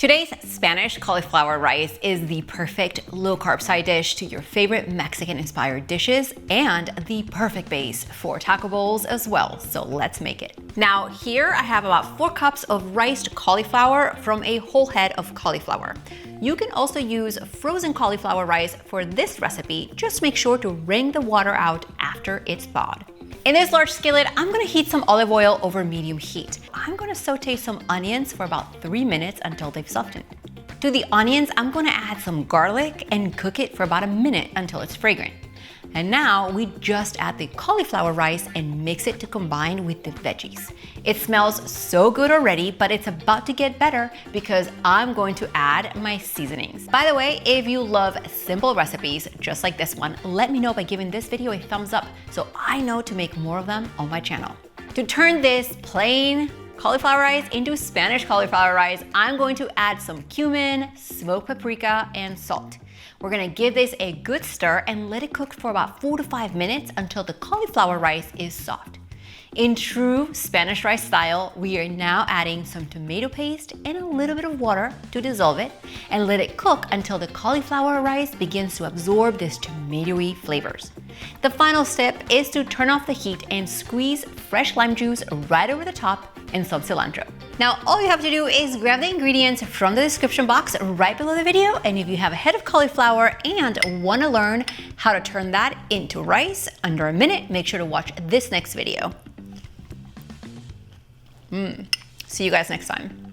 Today's Spanish cauliflower rice is the perfect low-carb side dish to your favorite Mexican-inspired dishes and the perfect base for taco bowls as well, so let's make it. Now here I have about 4 cups of riced cauliflower from a whole head of cauliflower. You can also use frozen cauliflower rice for this recipe, just make sure to wring the water out after it's thawed. In this large skillet, I'm gonna heat some olive oil over medium heat. I'm gonna saute some onions for about 3 minutes until they've softened. To the onions, I'm gonna add some garlic and cook it for about a minute until it's fragrant. And now we just add the cauliflower rice and mix it to combine with the veggies. It smells so good already, but it's about to get better because I'm going to add my seasonings. By the way, if you love simple recipes just like this one, let me know by giving this video a thumbs up so I know to make more of them on my channel. To turn this plain cauliflower rice into Spanish cauliflower rice, I'm going to add some cumin, smoked paprika, and salt. We're gonna give this a good stir and let it cook for about 4 to 5 minutes until the cauliflower rice is soft. In true Spanish rice style, we are now adding some tomato paste and a little bit of water to dissolve it and let it cook until the cauliflower rice begins to absorb these tomatoey flavors. The final step is to turn off the heat and squeeze fresh lime juice right over the top and some cilantro. Now all you have to do is grab the ingredients from the description box right below the video, and if you have a head of cauliflower and want to learn how to turn that into rice under a minute, make sure to watch this next video. See you guys next time.